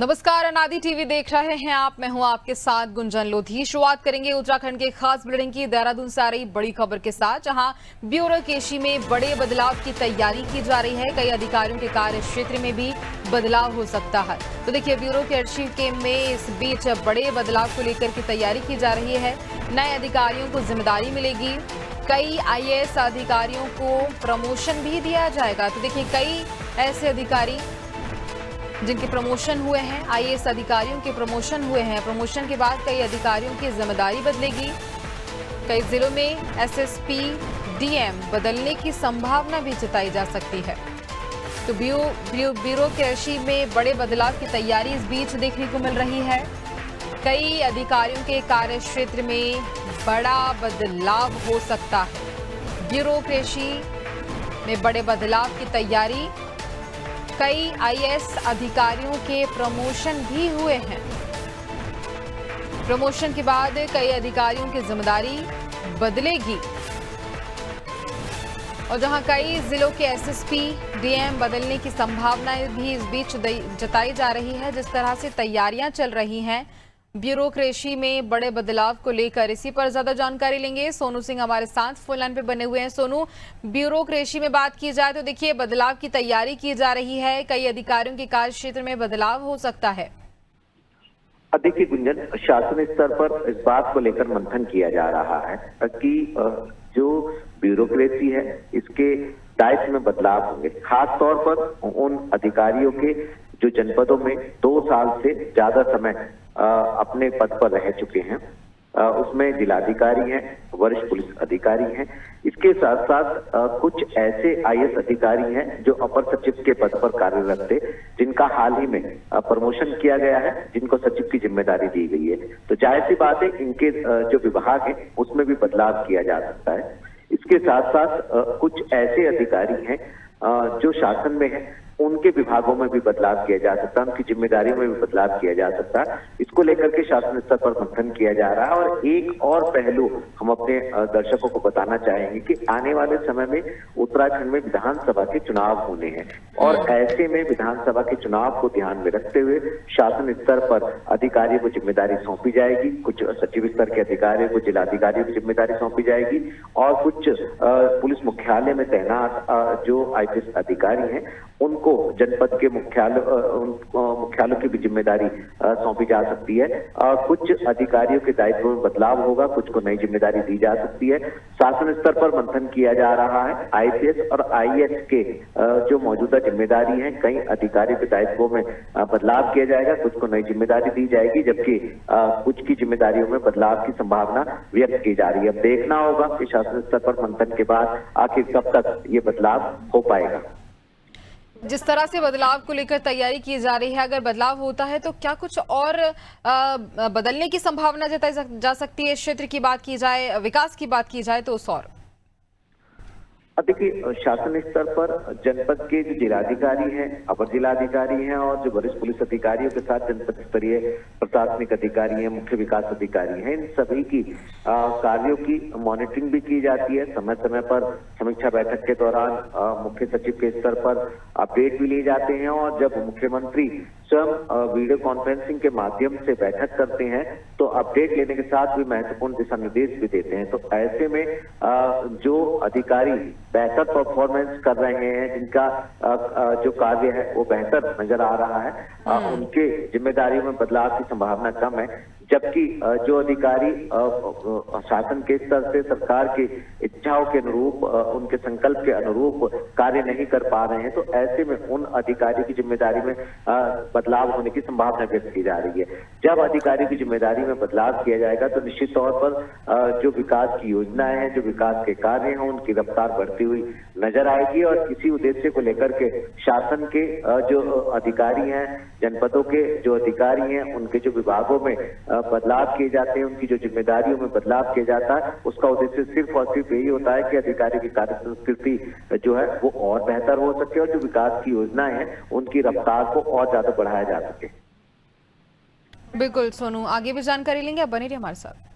नमस्कार, अनादि टीवी देख रहे हैं आप। मैं हूं आपके साथ गुंजन लोधी। शुरुआत करेंगे उत्तराखंड के खास बुलेटिन की देहरादून से आ रही बड़ी खबर के साथ, जहां ब्यूरोक्रेसी में बड़े बदलाव की तैयारी की जा रही है। कई अधिकारियों के कार्य क्षेत्र में भी बदलाव हो सकता है। तो देखिए, ब्यूरोक्रेसी के में इस बीच बड़े बदलाव को लेकर की तैयारी की जा रही है। नए अधिकारियों को जिम्मेदारी मिलेगी। कई आईएएस अधिकारियों को प्रमोशन भी दिया जाएगा। तो देखिए, कई ऐसे अधिकारी जिनके प्रमोशन हुए हैं, आईएएस अधिकारियों के प्रमोशन हुए हैं। प्रमोशन के बाद कई अधिकारियों की जिम्मेदारी बदलेगी। कई जिलों में एसएसपी, डीएम बदलने की संभावना भी जताई जा सकती है। तो ब्यूरोक्रेसी में बड़े बदलाव की तैयारी इस बीच देखने को मिल रही है। कई अधिकारियों के कार्य क्षेत्र में बड़ा बदलाव हो सकता है। ब्यूरोक्रेसी में बड़े बदलाव की तैयारी, कई आईएएस अधिकारियों के प्रमोशन भी हुए हैं। प्रमोशन के बाद कई अधिकारियों की जिम्मेदारी बदलेगी और जहां कई जिलों के एसएसपी, डीएम बदलने की संभावना भी इस बीच जताई जा रही है। जिस तरह से तैयारियां चल रही हैं ब्यूरोक्रेसी में बड़े बदलाव को लेकर, इसी पर ज्यादा जानकारी लेंगे। सोनू सिंह हमारे साथ फोन लाइन पे बने हुए हैं। सोनू, ब्यूरोक्रेसी में बात की जाए तो देखिए, बदलाव की तैयारी की जा रही है। कई अधिकारियों के कार्य क्षेत्र में बदलाव हो सकता है। देखिए गुंजन, शासन स्तर पर इस बात को लेकर मंथन किया जा रहा है कि जो ब्यूरोक्रेसी है इसके दायित्व में बदलाव होंगे। खास तौर पर उन अधिकारियों के जो जनपदों में 2 साल से ज्यादा समय अपने पद पर रह चुके हैं, उसमें जिलाधिकारी हैं, वरिष्ठ पुलिस अधिकारी हैं। इसके साथ साथ कुछ ऐसे आईएएस अधिकारी हैं जो अपर सचिव के पद पर कार्यरत थे, जिनका हाल ही में प्रमोशन किया गया है, जिनको सचिव की जिम्मेदारी दी गई है। तो जाहिर सी बात है, इनके जो विभाग है उसमें भी बदलाव किया जा सकता है। इसके साथ साथ कुछ ऐसे अधिकारी हैं जो शासन में है, उनके विभागों में भी बदलाव किया जा सकता है, उनकी जिम्मेदारियों में भी बदलाव किया जा सकता है। इसको लेकर के शासन स्तर पर मंथन किया जा रहा है। और एक और पहलू हम अपने दर्शकों को बताना चाहेंगे कि आने वाले समय में उत्तराखंड में विधानसभा के चुनाव होने हैं और ऐसे में विधानसभा के चुनाव को ध्यान में रखते हुए शासन स्तर पर अधिकारियों को जिम्मेदारी सौंपी जाएगी। कुछ सचिव स्तर के अधिकारियों को जिलाधिकारियों की जिम्मेदारी सौंपी जाएगी और कुछ पुलिस मुख्यालय में तैनात जो आईपीएस अधिकारी हैं उनको जनपद के मुख्यालयों की भी जिम्मेदारी सौंपी जा सकती है। कुछ अधिकारियों के दायित्व में बदलाव होगा, कुछ को नई जिम्मेदारी दी जा सकती है। शासन स्तर पर मंथन किया जा रहा है। आईपीएस और आईएएस के जो मौजूदा जिम्मेदारी है, कई अधिकारियों के दायित्वों में बदलाव किया जाएगा, कुछ को नई जिम्मेदारी दी जाएगी, जबकि कुछ की जिम्मेदारियों में बदलाव की संभावना व्यक्त की जा रही है। अब देखना होगा कि शासन स्तर पर मंथन के बाद आखिर कब तक ये बदलाव हो पाएगा। जिस तरह से बदलाव को लेकर तैयारी की जा रही है, अगर बदलाव होता है तो क्या कुछ और बदलने की संभावना जताई जा सकती है? क्षेत्र की बात की जाए, विकास की बात की जाए तो उस और देखिए, शासन स्तर पर जनपद के जो जिलाधिकारी हैं, अपर जिलाधिकारी हैं और जो वरिष्ठ पुलिस अधिकारियों के साथ जनपद स्तरीय प्रशासनिक अधिकारी हैं, मुख्य विकास अधिकारी हैं, इन सभी की कार्यों की मॉनिटरिंग भी की जाती है। समय समय पर समीक्षा बैठक के दौरान मुख्य सचिव के स्तर पर अपडेट भी लिए जाते हैं और जब मुख्यमंत्री स्वयं वीडियो कॉन्फ्रेंसिंग के माध्यम से बैठक करते हैं तो अपडेट लेने के साथ भी महत्वपूर्ण दिशा निर्देश भी देते हैं। तो ऐसे में जो अधिकारी बेहतर परफॉर्मेंस कर रहे हैं, जिनका जो कार्य है वो बेहतर नजर आ रहा है, उनके जिम्मेदारियों में बदलाव की संभावना कम है। जबकि जो अधिकारी शासन के स्तर से सरकार की इच्छाओं के अनुरूप, उनके संकल्प के अनुरूप कार्य नहीं कर पा रहे हैं, तो ऐसे में उन अधिकारियों की जिम्मेदारी में बदलाव होने की संभावना व्यक्त की जा रही है। जब अधिकारी की जिम्मेदारी में बदलाव किया जाएगा तो निश्चित तौर पर जो विकास की योजनाएं हैं, जो विकास के कार्य हैं, उनकी रफ्तार बढ़ती हुई नजर आएगी। और इसी उद्देश्य को लेकर के शासन के जो अधिकारी हैं, जनपदों के जो अधिकारी हैं, उनके जो विभागों में बदलाव किए जाते हैं, उनकी जो जिम्मेदारियों में बदलाव किया जाता है, उसका उद्देश्य सिर्फ और सिर्फ यही होता है कि अधिकारी की कार्य संस्कृति जो है वो और बेहतर हो सके और जो विकास की योजनाएं हैं उनकी रफ्तार को और ज्यादा बढ़ाया जा सके। बिल्कुल सोनू, आगे भी जानकारी लेंगे, आप बने रहिए हमारे साथ।